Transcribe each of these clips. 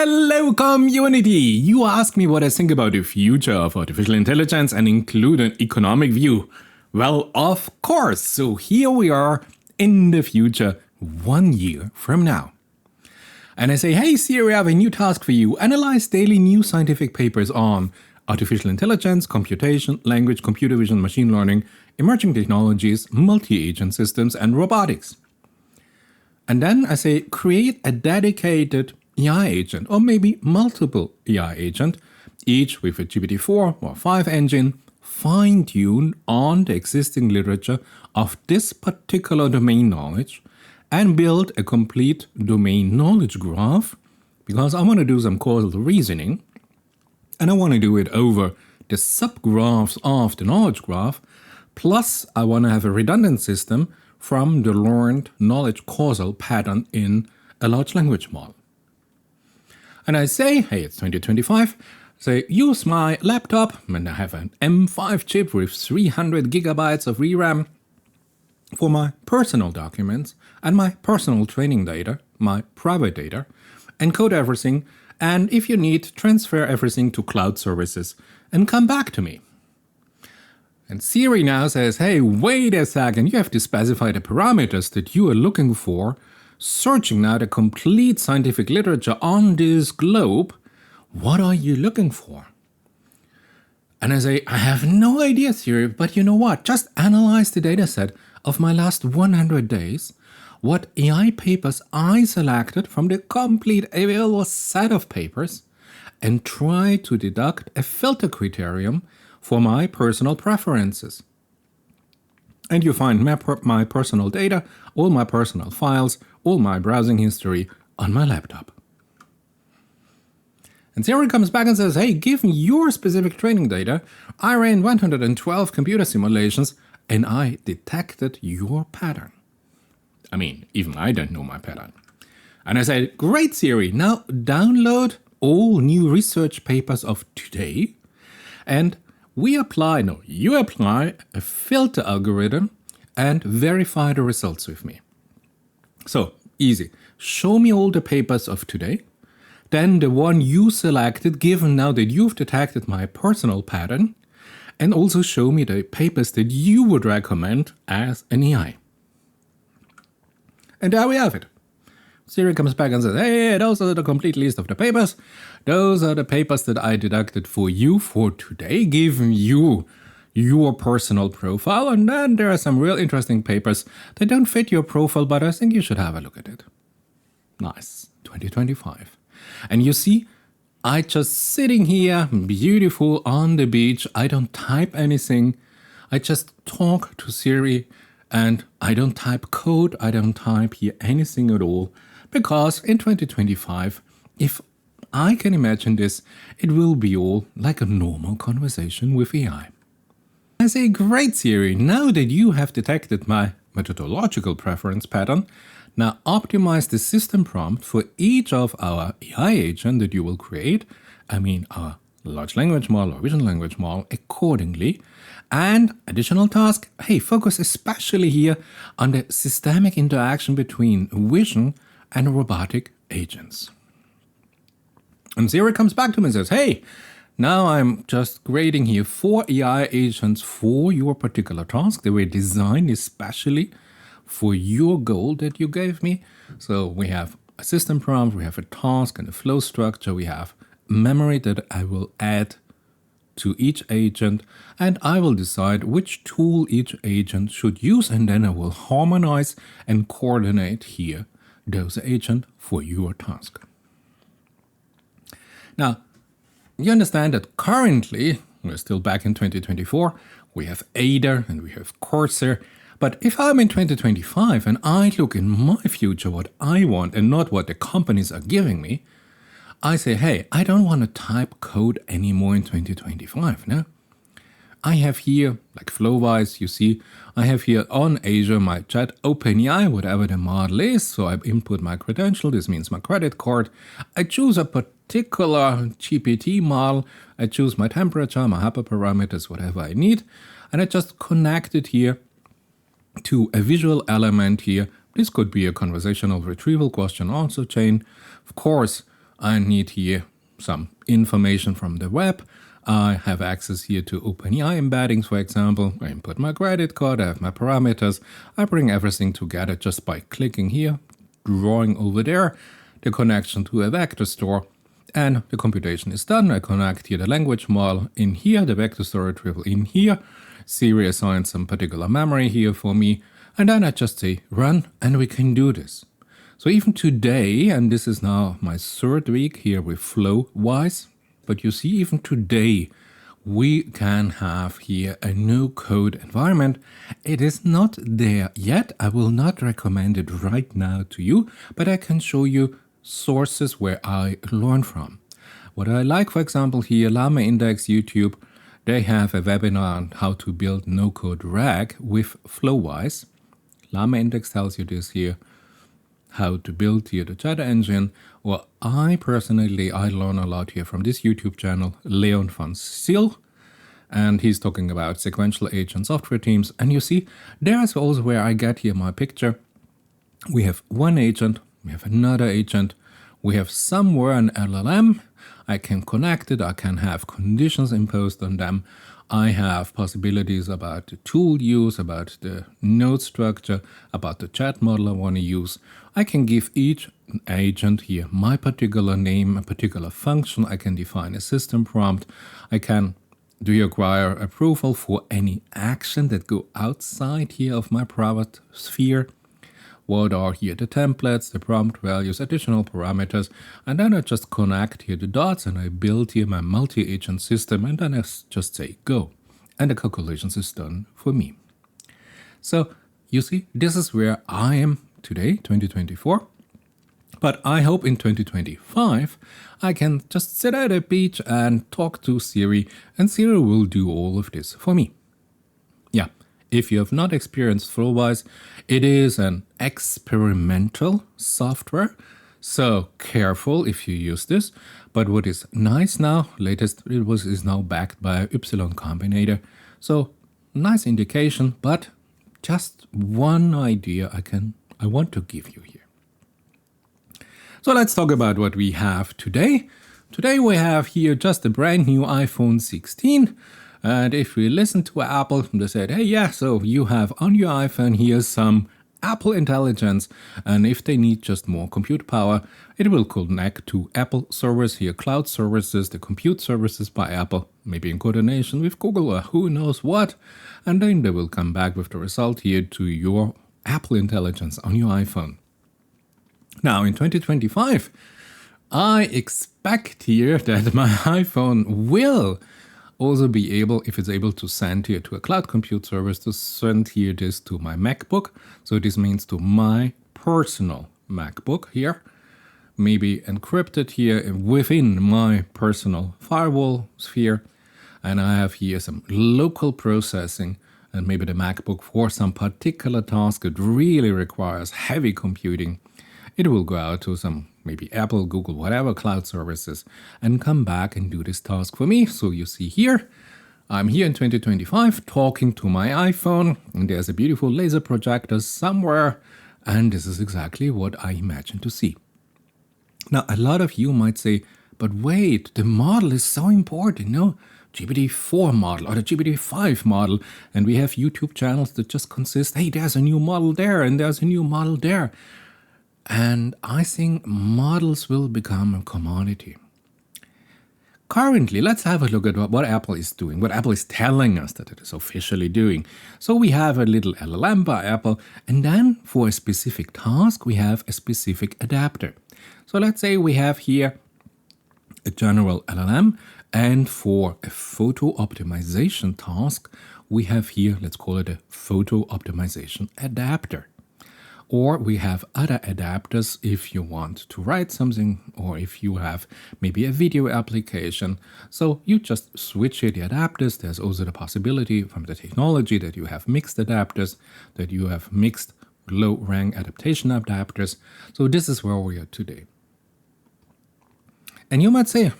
Hello community! You ask me what I think about the future of artificial intelligence and include an economic view. Well, of course, so here we are in the future 1 year from now. And I say, hey Siri, I have a new task for you. Analyze daily new scientific papers on artificial intelligence, computation, language, computer vision, machine learning, emerging technologies, multi-agent systems, and robotics. And then I say, create a dedicated AI agent, or maybe multiple AI agent, each with a GPT-4 or 5 engine, fine-tuned on the existing literature of this particular domain knowledge, and build a complete domain knowledge graph, because I want to do some causal reasoning, and I want to do it over the subgraphs of the knowledge graph, plus I want to have a redundant system from the learned knowledge causal pattern in a large language model. And I say, hey, it's 2025, say, use my laptop, and I have an M5 chip with 300 gigabytes of VRAM for my personal documents and my personal training data, my private data, encode everything, and if you need, transfer everything to cloud services and come back to me. And Siri now says, hey, wait a second, you have to specify the parameters that you are looking for, searching now the complete scientific literature on this globe. What are you looking for? And I say, I have no idea, Siri, but you know what? Just analyze the dataset of my last 100 days, what AI papers I selected from the complete available set of papers, and try to deduct a filter criterion for my personal preferences. And you find my personal data, all my personal files, all my browsing history on my laptop. And Siri comes back and says, hey, given your specific training data, I ran 112 computer simulations and I detected your pattern. I mean, even I don't know my pattern. And I said, great Siri, now download all new research papers of today, and you apply a filter algorithm and verify the results with me. So, easy. Show me all the papers of today, then the one you selected, given now that you've detected my personal pattern, and also show me the papers that you would recommend as an AI. And there we have it. Siri comes back and says, hey, those are the complete list of the papers. Those are the papers that I deducted for you for today, giving you your personal profile. And then there are some real interesting papers that don't fit your profile, but I think you should have a look at it. Nice, 2025. And you see, I just sitting here, beautiful on the beach. I don't type anything. I just talk to Siri and I don't type code. I don't type here anything at all. Because in 2025, if I can imagine this, it will be all like a normal conversation with AI. I say, great Siri, now that you have detected my methodological preference pattern, now optimize the system prompt for each of our AI agents that you will create, our large language model or vision language model accordingly. And additional task, hey, focus especially here on the systemic interaction between vision and robotic agents. And Siri comes back to me and says, hey, now I'm just creating here 4 AI agents for your particular task. They were designed especially for your goal that you gave me. So we have a system prompt, we have a task and a flow structure, we have memory that I will add to each agent, and I will decide which tool each agent should use, and then I will harmonize and coordinate here those agents for your task. Now, you understand that currently, we're still back in 2024, we have Ada and we have Cursor, but if I'm in 2025 and I look in my future what I want and not what the companies are giving me, I say, hey, I don't want to type code anymore in 2025, no? I have here, like flow-wise, you see, I have here on Azure my chat OpenAI, whatever the model is. So I input my credential, this means my credit card. I choose a particular GPT model. I choose my temperature, my hyperparameters, whatever I need. And I just connect it here to a visual element here. This could be a conversational retrieval question answer chain. Of course, I need here some information from the web. I have access here to OpenAI embeddings, for example. I input my credit card, I have my parameters. I bring everything together just by clicking here, drawing over there, the connection to a vector store, and the computation is done. I connect here the language model in here, the vector store retrieval in here. Siri assigns some particular memory here for me, and then I just say run, and we can do this. So even today, and this is now my third week here with FlowWise, but you see even today we can have here a no-code environment. It is not there yet. I will not recommend it right now to you, but I can show you sources where I learn from. What I like, for example, here, Llama Index, YouTube, they have a webinar on how to build no-code RAG with FlowWise. Llama Index tells you this here, how to build here the chat engine. Or I personally, I learn a lot here from this YouTube channel, Leon van Sil, and he's talking about sequential agent software teams. And you see, there's also where I get here my picture. We have one agent, we have another agent, we have somewhere an LLM. I can connect it, I can have conditions imposed on them. I have possibilities about the tool use, about the node structure, about the chat model I want to use. I can give each agent here my particular name, a particular function. I can define a system prompt. I can require approval for any action that go outside here of my private sphere. What are here the templates, the prompt values, additional parameters, and then I just connect here the dots and I build here my multi-agent system, and then I just say go, and the calculations is done for me. So you see, this is where I am today, 2024, but I hope in 2025 I can just sit at a beach and talk to Siri, and Siri will do all of this for me. Yeah. If you have not experienced FlowWise, it is an experimental software, so careful if you use this. But what is nice now, latest it is now backed by Y Combinator, so nice indication. But just one idea I want to give you here. So let's talk about what we have today. Today we have here just a brand new iPhone 16. And if we listen to Apple, they said, hey, yeah, so you have on your iPhone here some Apple intelligence. And if they need just more compute power, it will connect to Apple servers here, cloud services, the compute services by Apple, maybe in coordination with Google or who knows what. And then they will come back with the result here to your Apple intelligence on your iPhone. Now in 2025, I expect here that my iPhone will also be able, if it's able to send here to a cloud compute service, to send here this to my MacBook. So this means to my personal MacBook here, maybe encrypted here within my personal firewall sphere. And I have here some local processing, and maybe the MacBook for some particular task that really requires heavy computing. It will go out to some maybe Apple, Google, whatever cloud services, and come back and do this task for me. So you see here, I'm here in 2025 talking to my iPhone, and there's a beautiful laser projector somewhere, and this is exactly what I imagine to see. Now, a lot of you might say, but wait, the model is so important, no? GPT-4 model or the GPT-5 model, and we have YouTube channels that just consist, hey, there's a new model there, and there's a new model there. And I think models will become a commodity. Currently, let's have a look at what Apple is doing, what Apple is telling us that it is officially doing. So we have a little LLM by Apple, and then for a specific task, we have a specific adapter. So let's say we have here a general LLM, and for a photo optimization task, we have here, let's call it a photo optimization adapter. Or we have other adapters if you want to write something, or if you have maybe a video application. So you just switch here the adapters. There's also the possibility from the technology that you have mixed adapters, that you have mixed low-rank adaptation adapters. So this is where we are today. And you might say,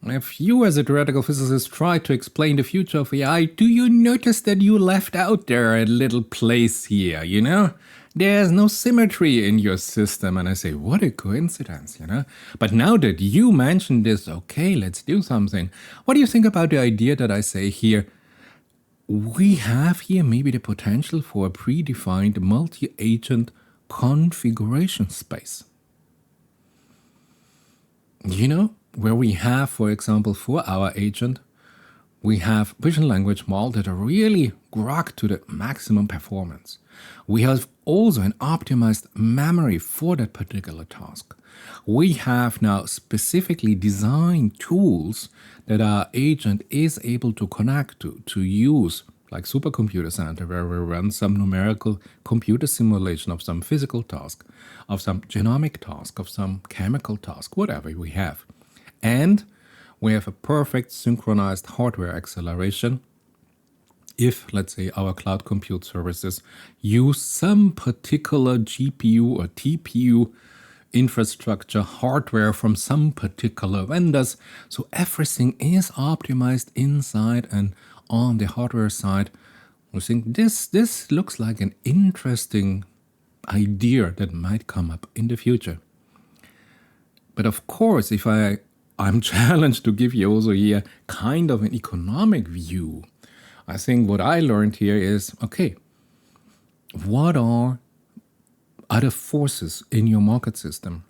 if you as a theoretical physicist try to explain the future of AI, do you notice that you left out there a little place here, you know? There's no symmetry in your system. And I say, what a coincidence, But now that you mentioned this, okay, let's do something. What do you think about the idea that I say here? We have here maybe the potential for a predefined multi-agent configuration space. Where we have, for example, for our agent, we have vision language models that are really grok to the maximum performance. We have also an optimized memory for that particular task. We have now specifically designed tools that our agent is able to connect to use, like Supercomputer Center, where we run some numerical computer simulation of some physical task, of some genomic task, of some chemical task, whatever we have. And we have a perfect synchronized hardware acceleration if, let's say, our cloud compute services use some particular GPU or TPU infrastructure hardware from some particular vendors. So everything is optimized inside and on the hardware side. I think this looks like an interesting idea that might come up in the future. But of course, if I'm challenged to give you also here kind of an economic view, I think what I learned here is, okay, what are other forces in your market system?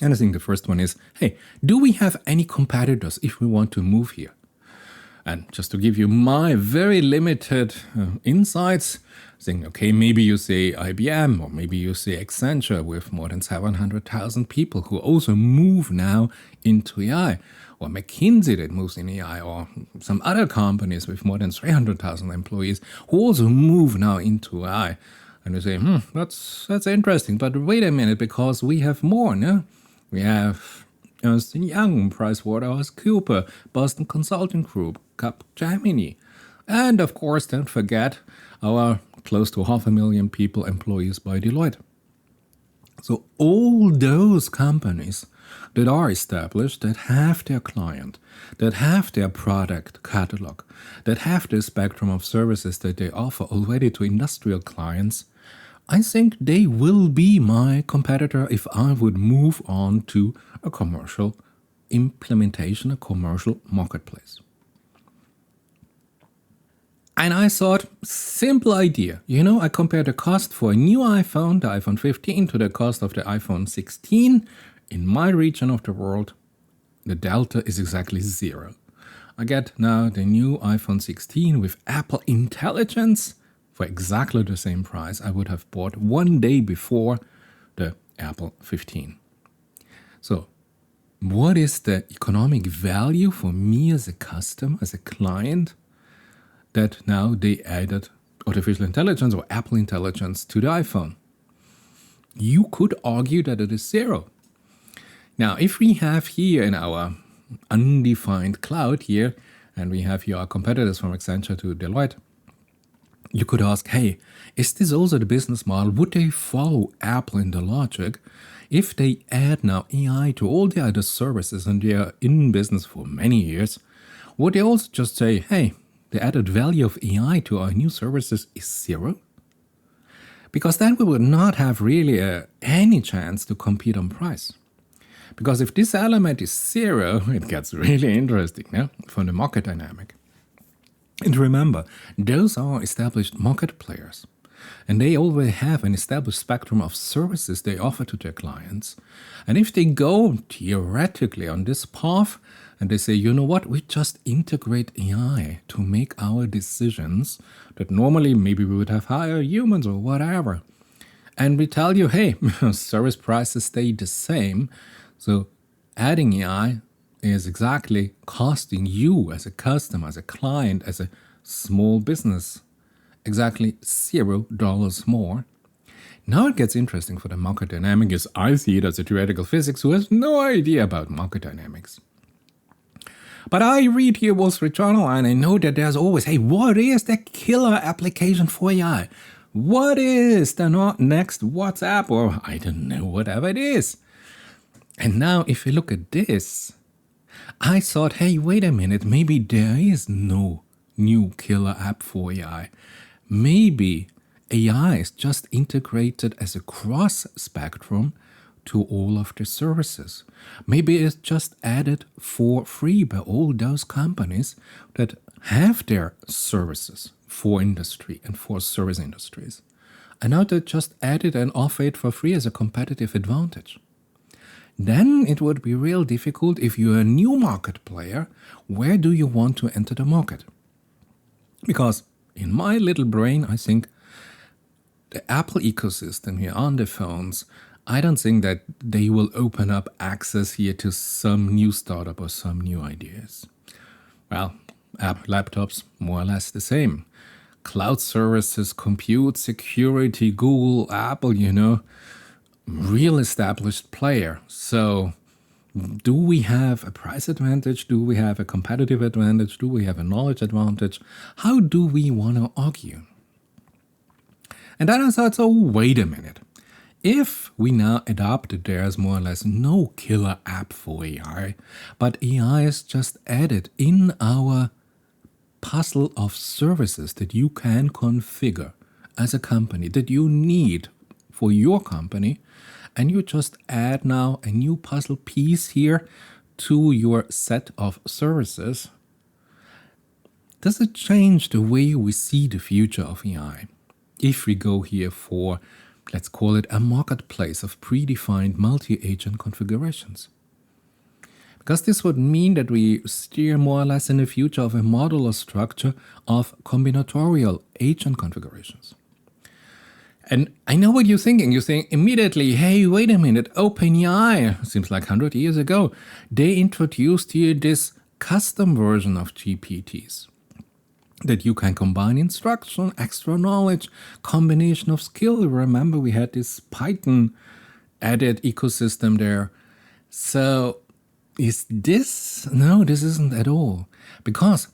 And I think the first one is, hey, do we have any competitors if we want to move here? And just to give you my very limited insights, saying, okay, maybe you say IBM or maybe you say Accenture with more than 700,000 people who also move now into AI, or McKinsey that moves in AI, or some other companies with more than 300,000 employees who also move now into AI. And you say, that's interesting, but wait a minute, because we have more, no? We have Ernst & Young, PricewaterhouseCoopers, Boston Consulting Group, Capgemini, and of course, don't forget our close to 500,000 people employees by Deloitte. So all those companies that are established, that have their client, that have their product catalog, that have the spectrum of services that they offer already to industrial clients, I think they will be my competitor if I would move on to a commercial implementation, a commercial marketplace. And I thought, simple idea. I compared the cost for a new iPhone, the iPhone 15, to the cost of the iPhone 16. In my region of the world, the delta is exactly 0. I get now the new iPhone 16 with Apple Intelligence for exactly the same price I would have bought one day before the Apple 15. So, what is the economic value for me as a customer, as a client, that now they added artificial intelligence or Apple Intelligence to the iPhone? You could argue that it is 0. Now, if we have here in our undefined cloud here, and we have here our competitors from Accenture to Deloitte, you could ask, hey, is this also the business model? Would they follow Apple in the logic if they add now AI to all the other services and they are in business for many years? Would they also just say, hey, the added value of AI to our new services is 0? Because then we would not have really any chance to compete on price. Because if this element is 0, it gets really interesting from the market dynamic. And remember, those are established market players. And they already have an established spectrum of services they offer to their clients. And if they go theoretically on this path, and they say, you know what, we just integrate AI to make our decisions that normally maybe we would have hired humans or whatever. And we tell you, hey, service prices stay the same. So adding AI is exactly costing you as a customer, as a client, as a small business, exactly $0 more. Now it gets interesting for the market dynamic, as I see it as a theoretical physics who has no idea about market dynamics. But I read here Wall Street Journal and I know that there's always, hey, what is the killer application for AI? What is the next WhatsApp or I don't know, whatever it is? And now if you look at this, I thought, hey, wait a minute, maybe there is no new killer app for AI. Maybe AI is just integrated as a cross spectrum to all of the services. Maybe it's just added for free by all those companies that have their services for industry and for service industries. And now they just added and offer it for free as a competitive advantage. Then it would be real difficult if you're a new market player. Where do you want to enter the market? Because in my little brain, I think the Apple ecosystem here on the phones, I don't think that they will open up access here to some new startup or some new ideas. Well, Apple laptops, more or less the same. Cloud services, compute, security, Google, Apple, real established player. So do we have a price advantage? Do we have a competitive advantage? Do we have a knowledge advantage? How do we want to argue? And then I thought, so wait a minute. If we now adopted there's more or less no killer app for AI, but AI is just added in our puzzle of services that you can configure as a company, that you need for your company, and you just add now a new puzzle piece here to your set of services, does it change the way we see the future of AI? If we go here for, let's call it a marketplace of predefined multi-agent configurations. Because this would mean that we steer more or less in the future of a modular structure of combinatorial agent configurations. And I know what you're thinking. You think immediately, hey, wait a minute, OpenAI, seems like 100 years ago, they introduced here this custom version of GPTs that you can combine instruction, extra knowledge, combination of skill. Remember, we had this Python added ecosystem there. So is this? No, this isn't at all. Because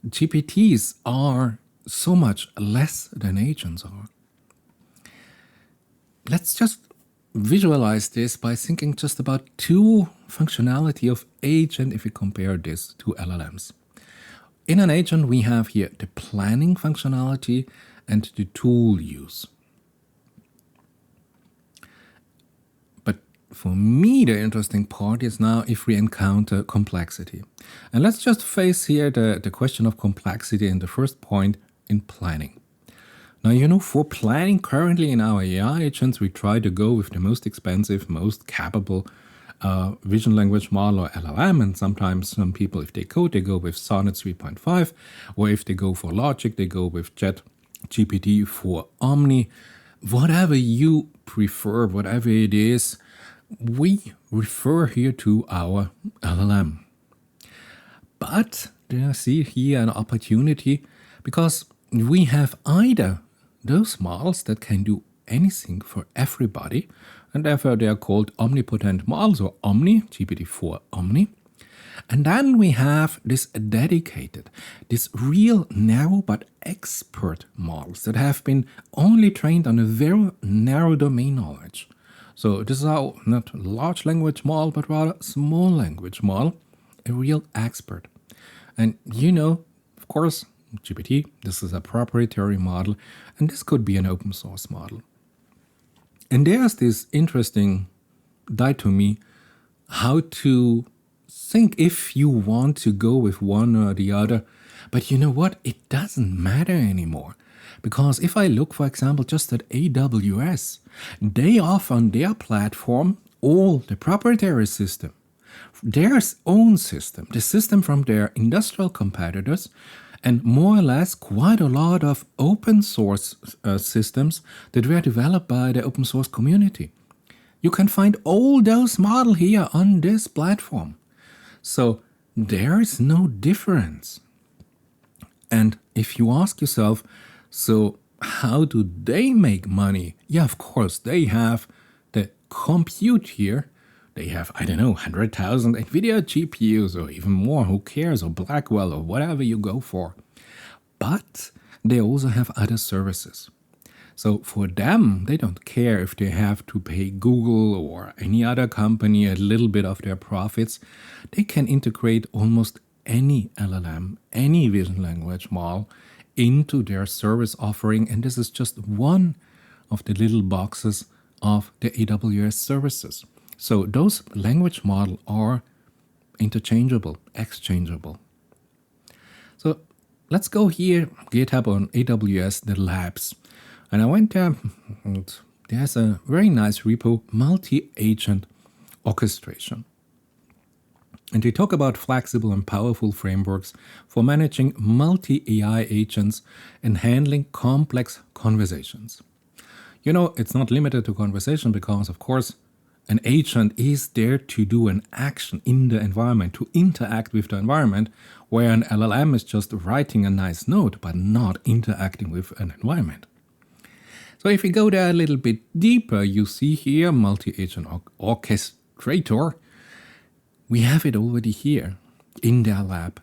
GPTs are so much less than agents are. Let's just visualize this by thinking just about two functionality of agent if we compare this to LLMs. In an agent, we have here the planning functionality and the tool use. But for me, the interesting part is now if we encounter complexity. And let's just face here the question of complexity in the first point in planning. Now, for planning currently in our AI agents, we try to go with the most expensive, most capable vision language model or LLM, and sometimes some people, if they code, they go with Sonnet 3.5, or if they go for logic, they go with ChatGPT for Omni. Whatever you prefer, whatever it is, we refer here to our LLM. But I see here an opportunity because we have either those models that can do anything for everybody, and therefore they are called omnipotent models or Omni, GPT-4 Omni. And then we have this dedicated, this real narrow but expert models that have been only trained on a very narrow domain knowledge. So this is our not large language model, but rather small language model, a real expert. And of course, GPT, this is a proprietary model, and this could be an open source model. And there's this interesting dichotomy how to think if you want to go with one or the other. But you know what? It doesn't matter anymore. Because if I look, for example, just at AWS, they offer on their platform all the proprietary system, their own system, the system from their industrial competitors, and more or less quite a lot of open source systems that were developed by the open source community. You can find all those models here on this platform. So there is no difference. And if you ask yourself, so how do they make money? Yeah, of course, they have the compute here. They have, 100,000 NVIDIA GPUs or even more, who cares, or Blackwell or whatever you go for. But they also have other services. So for them, they don't care if they have to pay Google or any other company a little bit of their profits. They can integrate almost any LLM, any vision language model into their service offering. And this is just one of the little boxes of the AWS services. So those language models are interchangeable, exchangeable. So let's go here, GitHub on AWS, the labs. And I went there, and there's a very nice repo, Multi-Agent Orchestration. And they talk about flexible and powerful frameworks for managing multi-AI agents and handling complex conversations. You know, it's not limited to conversation because, of course, an agent is there to do an action in the environment, to interact with the environment, where an LLM is just writing a nice note, but not interacting with an environment. So if you go there a little bit deeper, you see here Multi-Agent Orchestrator. We have it already here in their lab.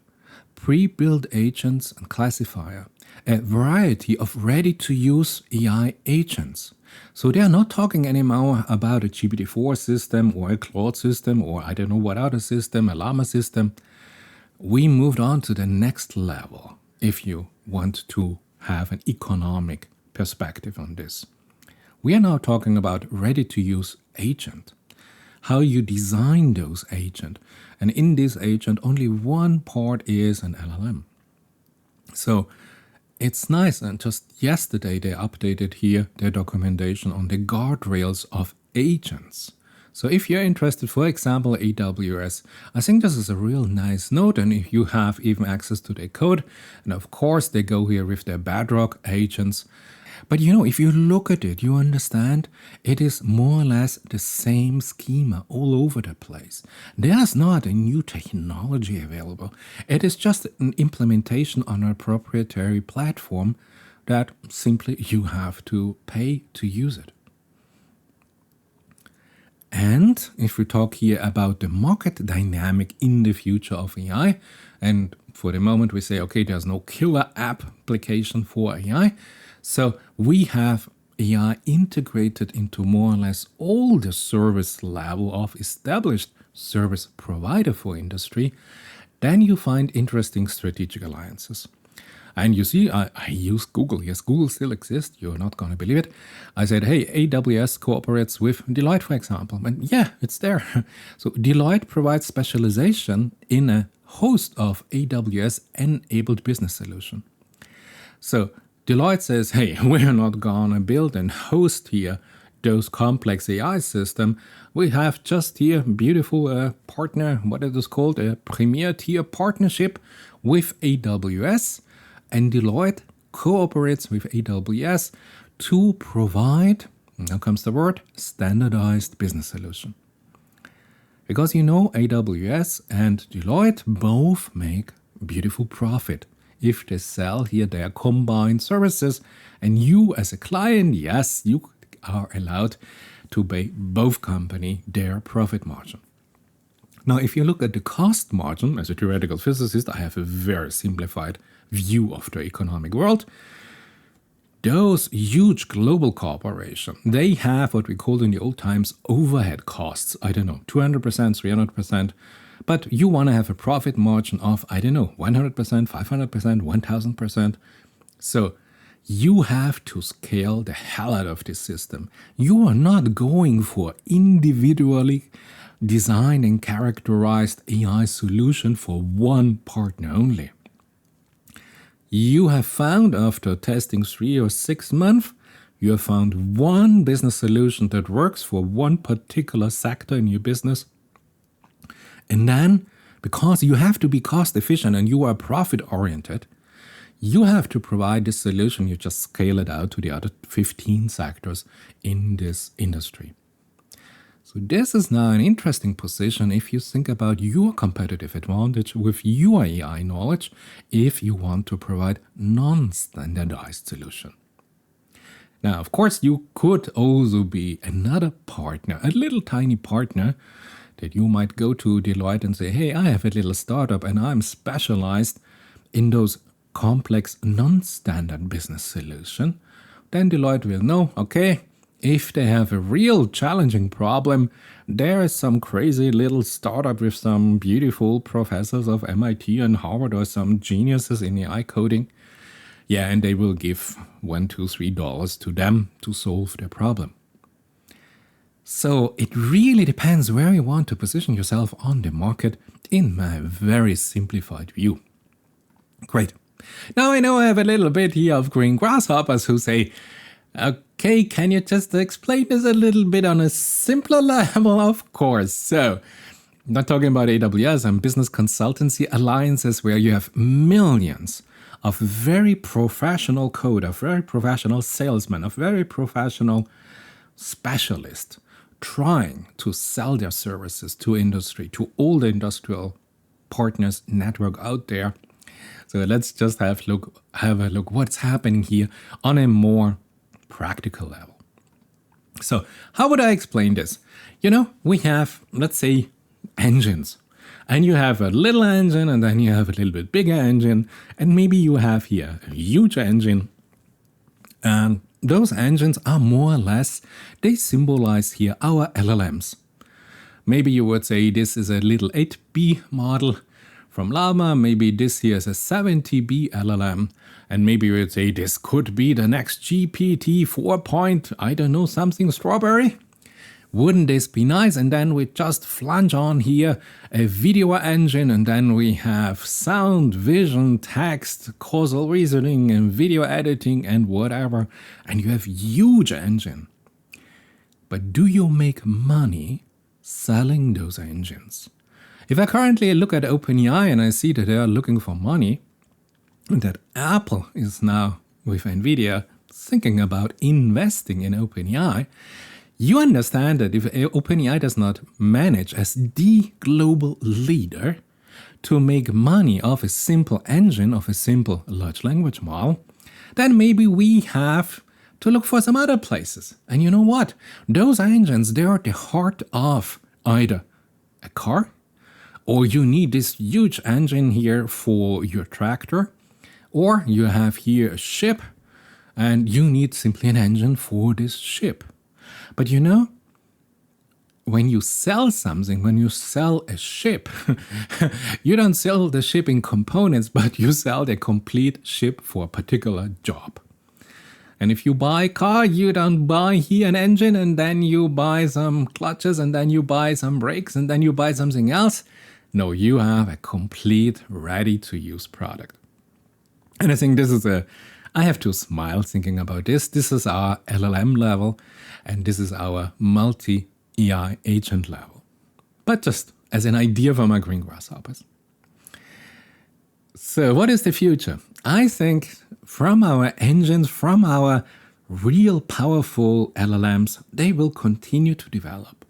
Pre-built agents and classifier, a variety of ready-to-use AI agents. So they are not talking anymore about a GPT-4 system or a Claude system or I don't know what other system, a Llama system. We moved on to the next level if you want to have an economic perspective on this. We are now talking about ready-to-use agent. How you design those agents. And in this agent, only one part is an LLM. So it's nice. And just yesterday, they updated here their documentation on the guardrails of agents. So if you're interested, for example, AWS, I think this is a real nice note. And if you have even access to their code, and of course, they go here with their Bedrock agents. But you know, if you look at it, you understand it is more or less the same schema all over the place. There's not a new technology available. It is just an implementation on a proprietary platform that simply you have to pay to use it. And if we talk here about the market dynamic in the future of AI, and for the moment we say, okay, there's no killer application for AI. So we have AI integrated into more or less all the service level of established service provider for industry. Then you find interesting strategic alliances. And you see, I use Google. Yes, Google still exists. You're not going to believe it. I said, hey, AWS cooperates with Deloitte, for example. And yeah, it's there. So Deloitte provides specialization in a host of AWS-enabled business solution. So Deloitte says, hey, we're not going to build and host here those complex AI system. We have just here beautiful partner, what it is called, a premier tier partnership with AWS. And Deloitte cooperates with AWS to provide, now comes the word, standardized business solution. Because you know, AWS and Deloitte both make beautiful profit if they sell here their combined services, and you as a client, yes, you are allowed to pay both company their profit margin. Now, if you look at the cost margin, as a theoretical physicist, I have a very simplified view of the economic world. Those huge global corporations, they have what we called in the old times overhead costs. I don't know, 200%, 300%. But you want to have a profit margin of, I don't know, 100%, 500%, 1000%. So you have to scale the hell out of this system. You are not going for individually designed and characterized AI solution for one partner only. You have found after testing 3 or 6 months, you have found one business solution that works for one particular sector in your business. And then, because you have to be cost efficient and you are profit oriented, you have to provide this solution. You just scale it out to the other 15 sectors in this industry. So this is now an interesting position if you think about your competitive advantage with your AI knowledge if you want to provide non-standardized solution. Now, of course, you could also be another partner, a little tiny partner, that you might go to Deloitte and say, hey, I have a little startup and I'm specialized in those complex non-standard business solution. Then Deloitte will know, okay, if they have a real challenging problem, there is some crazy little startup with some beautiful professors of MIT and Harvard or some geniuses in AI coding. Yeah, and they will give $1, $2, $3 to them to solve their problem. So it really depends where you want to position yourself on the market in my very simplified view. Great. Now I know I have a little bit here of green grasshoppers who say, okay, can you just explain this a little bit on a simpler level? Of course. So, I'm not talking about AWS and business consultancy alliances where you have millions of very professional coders, very professional salesmen, of very professional specialists trying to sell their services to industry, to all the industrial partners network out there. So let's just have a look what's happening here on a more practical level. So how would I explain this? We have, let's say, engines. And you have a little engine, and then you have a little bit bigger engine, and maybe you have here a huge engine. And those engines are more or less, they symbolize here our LLMs. Maybe you would say this is a little 8B model from Llama, maybe this here is a 70B LLM, and maybe you would say this could be the next GPT 4 I don't know, something strawberry. Wouldn't this be nice? And then we just flange on here a video engine, and then we have sound, vision, text, causal reasoning, and video editing, and whatever. And you have huge engine. But do you make money selling those engines? If I currently look at OpenAI and I see that they are looking for money, and that Apple is now with NVIDIA thinking about investing in OpenAI, you understand that if OpenAI does not manage as the global leader to make money off a simple engine, of a simple large language model, then maybe we have to look for some other places. And you know what? Those engines, they are the heart of either a car, or you need this huge engine here for your tractor, or you have here a ship, and you need simply an engine for this ship. But when you sell something, when you sell a ship, you don't sell the ship in components, but you sell the complete ship for a particular job. And if you buy a car, you don't buy here an engine, and then you buy some clutches, and then you buy some brakes, and then you buy something else. No, you have a complete, ready-to-use product. And I think I have to smile thinking about this. This is our LLM level, and this is our multi-AI agent level. But just as an idea for my green grasshoppers. So what is the future? I think from our engines, from our real powerful LLMs, they will continue to develop.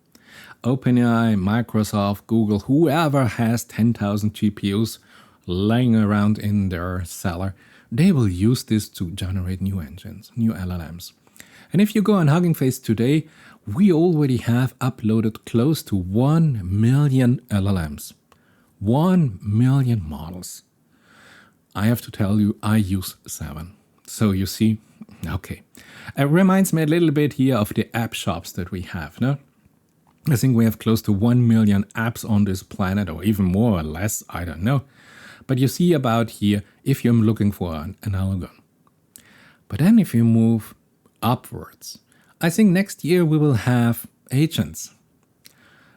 OpenAI, Microsoft, Google, whoever has 10,000 GPUs lying around in their cellar, they will use this to generate new engines, new LLMs. And if you go on Hugging Face today, we already have uploaded close to 1 million LLMs. 1 million models. I have to tell you, I use 7. So you see, okay. It reminds me a little bit here of the app shops that we have, no? I think we have close to 1 million apps on this planet, or even more or less, I don't know. But you see about here, if you're looking for an analogon. But then if you move upwards, I think next year we will have agents.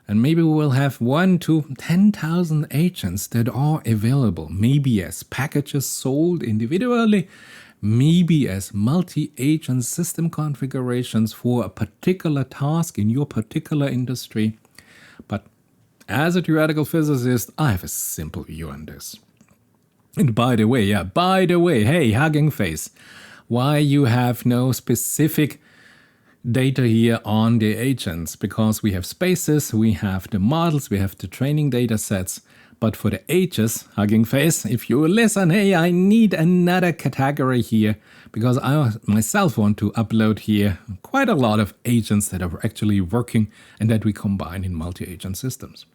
And maybe we will have 1 to 10,000 agents that are available, maybe as packages sold individually, maybe as multi-agent system configurations for a particular task in your particular industry. But as a theoretical physicist, I have a simple view on this. And by the way, hey, Hugging Face, why you have no specific data here on the agents? Because we have spaces, we have the models, we have the training data sets. But for the ages, Hugging Face, if you listen, hey, I need another category here, because I myself want to upload here quite a lot of agents that are actually working and that we combine in multi-agent systems.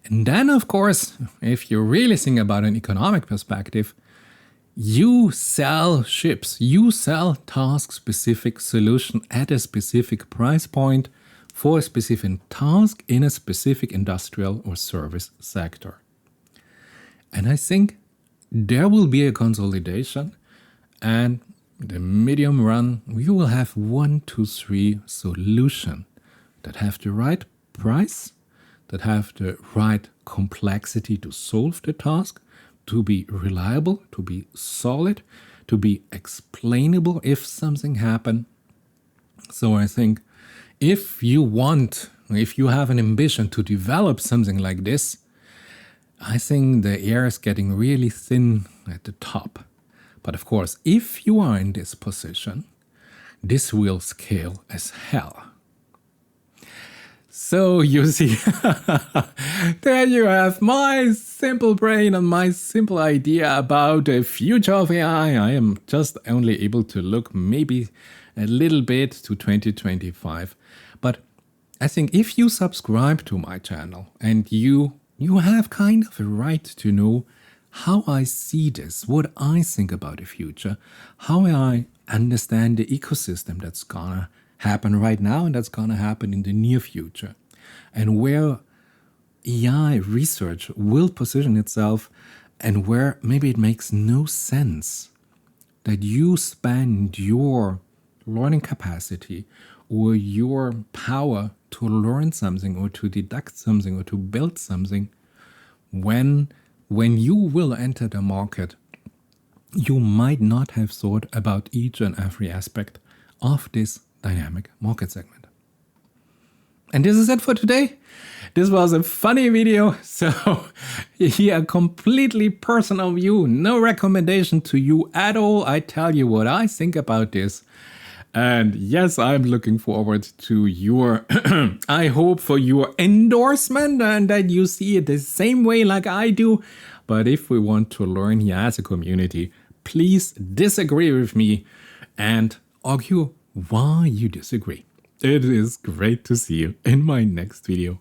And then, of course, if you really think about an economic perspective, you sell ships, you sell task-specific solution at a specific price point for a specific task in a specific industrial or service sector. And I think there will be a consolidation And the medium run, you will have 1 to 3 solutions that have the right price, that have the right complexity to solve the task, to be reliable, to be solid, to be explainable if something happened. So I think if you have an ambition to develop something like this, I think the air is getting really thin at the top. But of course, if you are in this position, this will scale as hell. So you see, there you have my simple brain and my simple idea about the future of AI. I am just only able to look maybe a little bit to 2025. But I think if you subscribe to my channel and you have kind of a right to know how I see this, what I think about the future, how I understand the ecosystem that's gonna happen right now and that's gonna happen in the near future, and where AI research will position itself, and where maybe it makes no sense that you spend your learning capacity or your power to learn something or to deduct something or to build something when you will enter the market, you might not have thought about each and every aspect of this dynamic market segment. And this is it for today. This was a funny video, so here a completely personal view, no recommendation to you at all. I tell you what I think about this. And yes, I'm looking forward to your, I hope for your endorsement and that you see it the same way like I do. But if we want to learn here as a community, please disagree with me and argue why you disagree. It is great to see you in my next video.